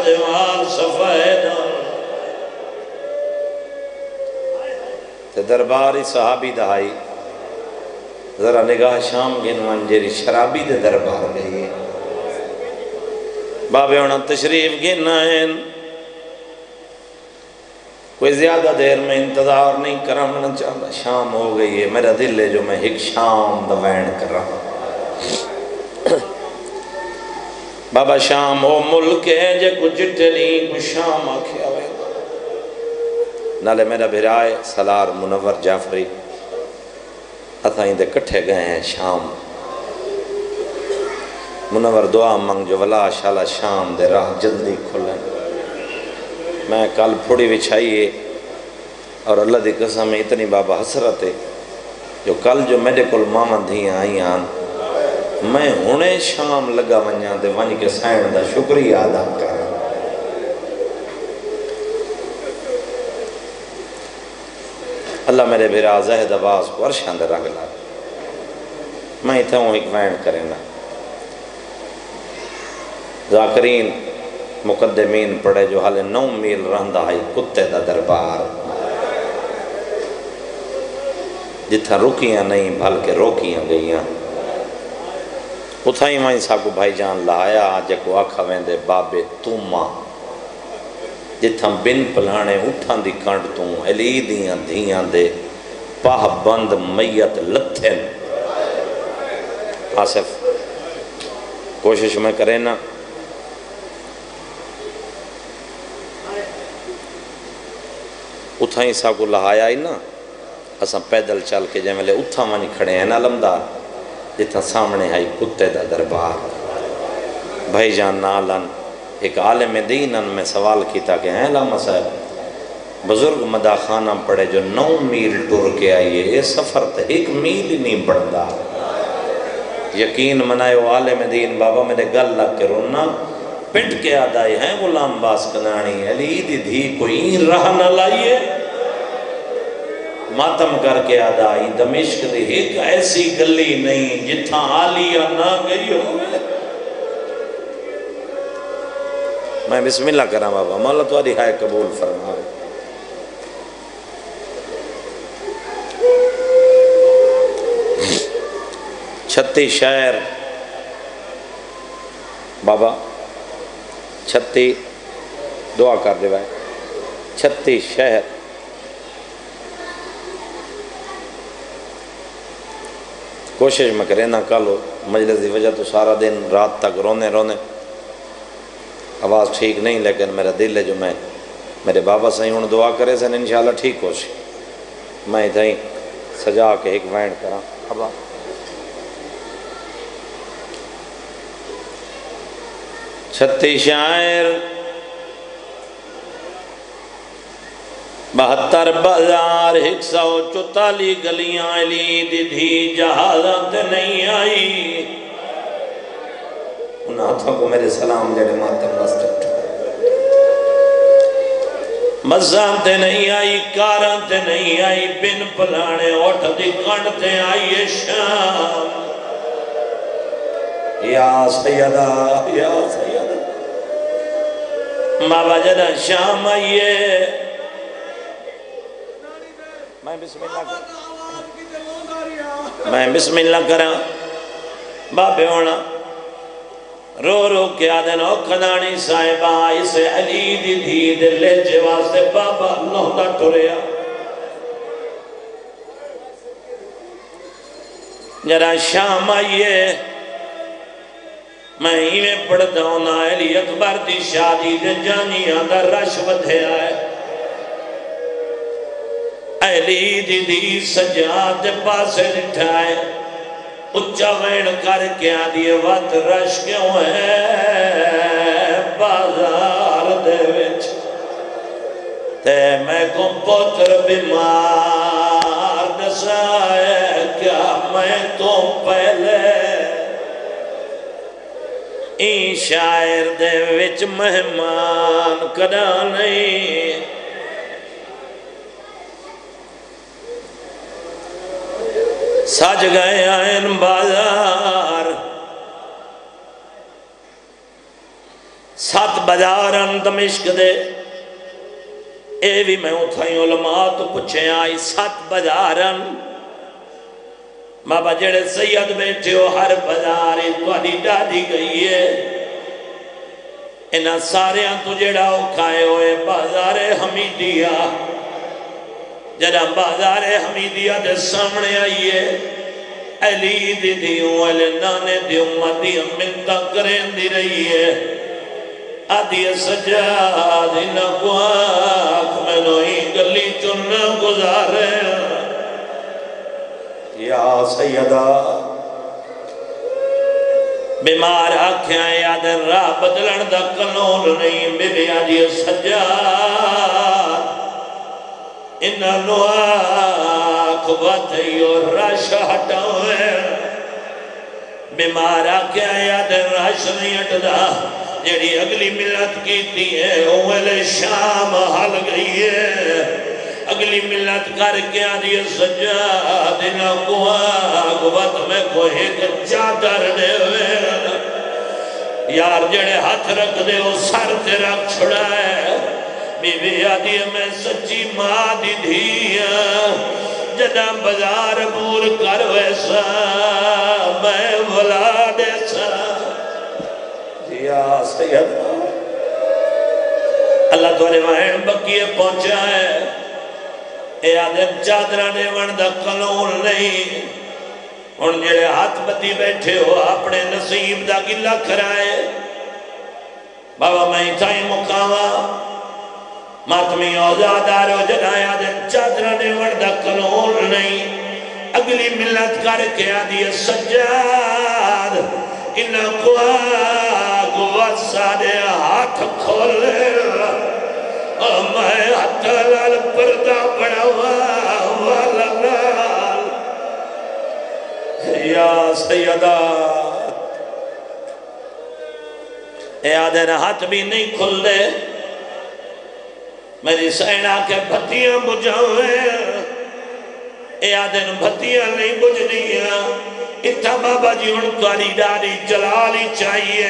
دیوال سفید تے درباری صحابی دہائی ذرا نگاہ شام گنوان جیری شرابی دے دربار گئی بابے ہونا تشریف گنائن کوئی زیادہ دیر میں انتظار نہیں کرنا چاہتا شام ہو گئی ہے میرا دل ہے جو میں ایک شام دوین کر رہا ہوں بابا شام ہو ملک ہے جے کچھ ٹلی کچھ شام آکھیا ہوئے نالے میرا بھرائے سالار منور جعفری اتھائیں دے کٹھے گئے ہیں شام منور دعا منگ جو ولا شالا شام دے راہ جلدی کھلیں میں کل پھوڑی وچھائیے اور اللہ دی قسم اتنی بابا حسرت ہے جو کل جو میرے کل ماما دھیاں آئی آن میں ہونے شام لگا ونیاں دے ونی کے سائن دا شکریہ ادا کر اللہ میرے بھیرا زہد آواز کو عرشان دے رنگ لا میں ہی تھا ہوں ایک وین کریں گا ذاکرین مقدمین پڑھے جو حالے 9 میل رہندہ ہے کتے دا دربار جتھا رکیاں نہیں بھلکہ روکیاں گئیاں اتھائیں وہیں ساکو بھائی جان لایا آجے کو آکھا ویندے بابے تومہ جتھاں بن پلانے اٹھان دی کانڈ توں علی دیاں دھیاں دے پاہ بند میت لتھن آصف کوشش میں کریں نا اتھائیں ساکو لہایا ہی نا اساں پیدل چل کے جائیں ملے اتھاں وانی کھڑے ہیں نا لمدار جتھاں سامنے آئی کتے دا دربار بھائی جان نالن ایک عالم دینن میں سوال کیتا کہ ہیں علامہ صاحب بزرگ مدہ خانہ پڑے جو 9 میل ٹور کے آئیے یہ سفر تا 1 میل ہی نہیں پڑھتا یقین منائے وہ عالم دین بابا میرے گل لگ کے رونا پنٹ کے آدھائی ہیں غلام باس کنانی علی دی دھی کوئی راہ نہ لائیے ماتم کر کے آدھائی دمشق دی ایک ایسی گلی نہیں جتھاں آلیہ نہ گئی ہوئے میں بسم اللہ کرا بابا مولا تو رہائے قبول فرمائے چھتی شہر بابا چھتی دعا کر دے بھائی چھتی شہر کوشش میں کریں نہ کالو مجلس دی وجہ تو سارا دن رات تک رونے آواز ٹھیک نہیں لیکن میرا دل ہے جو میں میرے بابا صحیح ہوں دعا کرے سن انشاءاللہ ٹھیک ہو سی میں ادھائیں سجا کے ایک وینڈ کرا ابا چھتی شاعر 72 بازار 144 گلیاں علی دی دھی جہازت نہیں آئی ان ہاتھوں کو میرے سلام جڑے ماتم واسطے مزان تے نہیں آئی کاران تے نہیں آئی بن پلانے اوٹھ دی کنڈ تے آئیے شام یا سیدہ بابا جدہ شام آئیے میں بسم اللہ کرا بابے ہونا رو رو کے آدھن او قدانی صاحبہ اسے علی دی دھی دے لے جواستے بابا اللہ دا ٹوریا جرا شام آئیے میں ہی میں پڑھتا ہوں نا علی اکبر دی شادی دے جانیاں دا رش ودھے آئے علی دی دی سجاد پاسے نٹھائے اچھا وین کر کے آدھیے وقت رش کیوں ہے بازار دے وچ تے میں کو پتر بیمار دسائے کیا میں تو پہلے این شاعر دے وچ مہمان کدا نہیں سج گئے آئین بازار 7 بازارن دمشق دے اے بھی میں اتھائی علماء تو پوچھے آئی 7 بازارن بابا جڑے سید بیٹھے ہو ہر بازاری توڑی ڈاڑی گئی ہے انہاں سارے تو جڑا ہو کھائے ہوئے بازار حمیدیہ جڑا بازار حمیدیہ دے سامنے آئیے علی دی دیوں علی نانے دی امتی امنتا کریں دی رہی ہے آدھی سجاد انہاں کو آنکھ میں نوئی گلی چننا گزارے یا سیدہ بیمار آکھیاں یاد راہ بدلن دا قانون نہیں بی بی آدھی سجاد انہاں نو آنکھ باتھئی اور رش ہٹاوے بیمار آکھیاں یاد رش نہیں ہٹدا جیڑی اگلی ملت کی تھی ہے اول شام حل گئی ہے اگلی ملت کر کے آدھی سجاد انہاں کو آگوت میں کوئی ایک چادر دے ہوئے یار جڑے ہاتھ رکھ دے وہ سر تے رکھ چھڑا ہے بی بی آدھی میں سچی ماں دی دھیاں جدہ بازار بور کر ویسا میں بھلا دے سا یا سید اللہ توڑے وہن بکیے پہنچا ہے اے آدم چادرہ نے وردہ قانون نہیں ان جڑے ہاتھ بتی بیٹھے ہو اپنے نصیب دا گلہ کرائے بابا میں تھائی مقامہ ماتمی اوزادارو جنائے آدم چادرہ نے وردہ قانون نہیں اگلی ملت کر کے آدھی سجاد انہاں کو آگوات سارے ہاتھ کھولے میں ہتھلال پردہ بڑھوا والا لال یا سیدہ اے آدھے ہاتھ بھی نہیں کھل دے میری سینہ کے بھتیاں بجھاوے اے آدھے بھتیاں نہیں بجھنیاں اتھا بابا جی ان تواری ڈاری جلالی چاہیے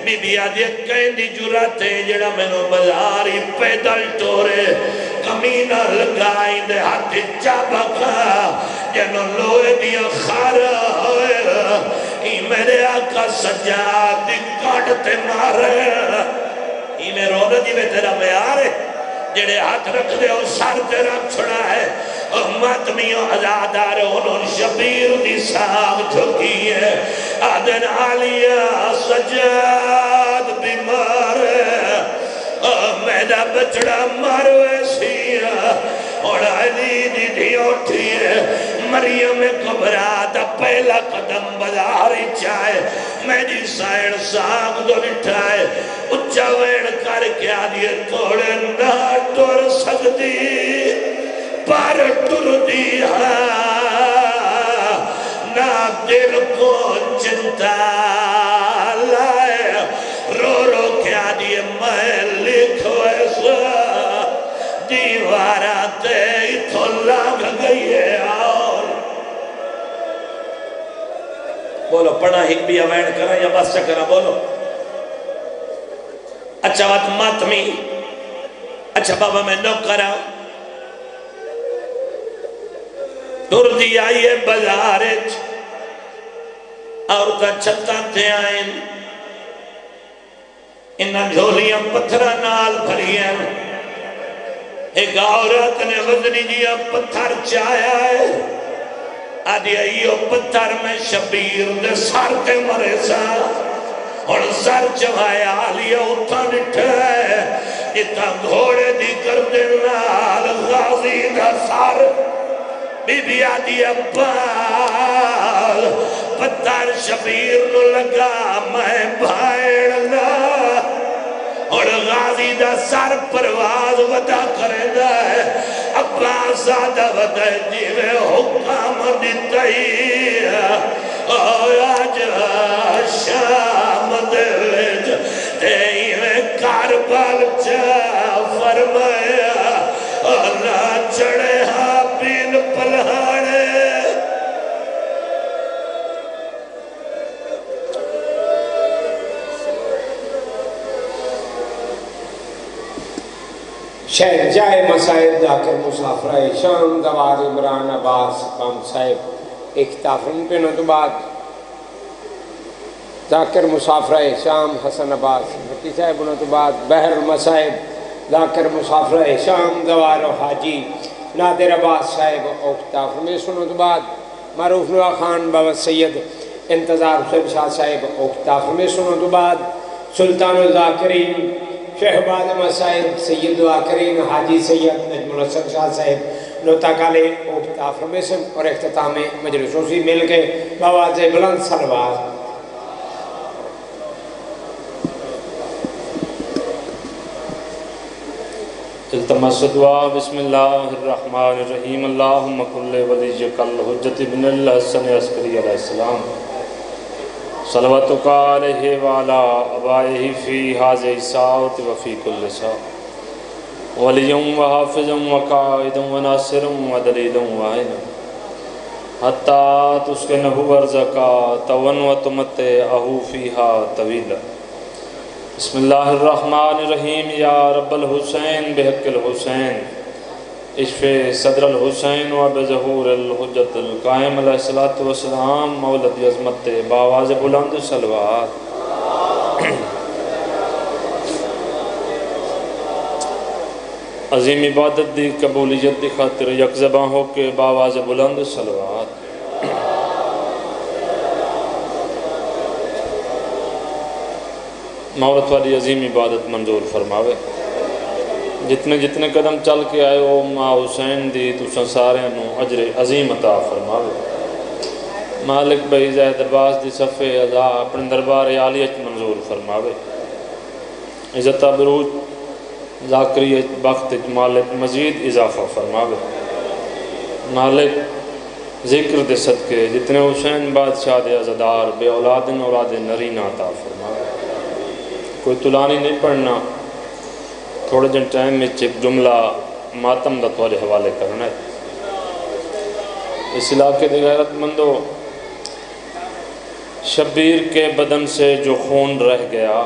بی بی آدھی کہیں دی جرات ہے جڑا میں نو بازاری پیدل ٹورے کمینہ لگائی دے ہاتھ چابا کھا جنو لوئے دیا خارا ہوئے ہی میرے آقا سجاد دی کاٹتے مارے ہی میں رونا جی میں تیرا میں آرے جڑے ہاتھ رکھ دے اور سار تیرا چھڑا ہے ماتمیوں ازادار انہوں شبیر دی ساگ جھکی ہے آدن آلیہ سجاد بیمار ہے میدہ بچڑا مروے سیا اور علی دی دی اٹھی ہے مریم کبرا دا پہلا قدم بازاری چاہے میری سائن ساگ دو نٹھائے اچھا وین کر کے آدھی توڑے نہ ٹور سکتی پر ٹر دیا نہ دل کو چنتا لائے رو رو کیا دیئے میں لکھو ایسا دیواراتے اتھو لگ گئی ہے اور بولو پڑھا ہی بھی اوین کرا یا بس چکرہ بولو اچھا بات ماتمی اچھا بابا میں نو کرا ٹر دی آئیے بازارج اور تا چھتا تے آئین انہاں جھولیاں پتھرہ نال بھریا ایک عورت نے وزنی دیا پتھر چایا ہے آدھی ایو پتھر میں شبیر دے سار کے مرے سا اور سر چوائے آلیا اتھا نٹھے اتھا گھوڑے دی کر دے نال غازی دا سار بی بی آدھی ابال پتھر شبیر نو لگا میں بھائڑنا اور غازی دا سر پرواز ودا کرے دا ہے عباس آدھا ودا جیوے حکام دیتائی آج شام دلج تیوے کاربال چا فرمایا اللہ چڑے ہاں پین پلہانے شہر جائے مسائب ذاکر مسافرہ شام دوار عمران عباس کام صاحب اختافن پہ تو بعد ذاکر مسافرہ شام حسن عباس بھٹی صاحب تو بعد بحر المصائب ذاکر مسافرہ شام دوار حاجی نادر عباس صاحب اختافن میں سنو تو بعد معروف نوا خان بابا سید انتظار حسین شاہ صاحب اختافن میں سنو تو بعد سلطان الذاکرین شہباز مسائب سید الذاکرین حاجی سید نجم الحسن شاہ صاحب نوتا کالے اختافن میں سے اور اختتام مجلسوں سے مل کے بآواز بلند سلوات التمس دعا بسم اللہ الرحمن الرحیم اللہم کل ولیجک الحجت بن الحسن عسکری علیہ السلام صلواتک علیہ وعلا ابائہ فی حاضر ساعت وفی کل ساعت ولیم وحافظ وقائد وناصر ودلیل وعین حتی تسکنہ ارزقا تون وتمتعہ فیہا طویلا بسم اللہ الرحمن الرحیم یا رب الحسین بحق الحسین اشف صدر الحسین و بظہور الحجت القائم علیہ السلام مولد عظمت بآواز بلند صلوات عظیم عبادت دی قبولیت دی خاطر یک زباں ہو کے بآواز بلند صلوات مورت والی عظیم عبادت منظور فرماوے جتنے جتنے قدم چل کے آئے ہو ماں حسین دی تُساں سارے انہوں عجر عظیم عطا فرماوے مالک بھائی زید عباس دی صفحے عطا اپنے دربار عالیت منظور فرماوے عزت بروج ذاکری بخت مالک مزید اضافہ فرماوے مالک ذکر دے صدقے جتنے حسین بادشاہ دے عزدار بے اولادن اولاد نرینہ عطا فرماوے کوئی طلانی نہیں پڑھنا تھوڑے جن ٹائم میں ایک جملہ ماتم دا تھوڑے حوالے کرنا ہے اس علاقے دے غیرت مندو شبیر کے بدن سے جو خون رہ گیا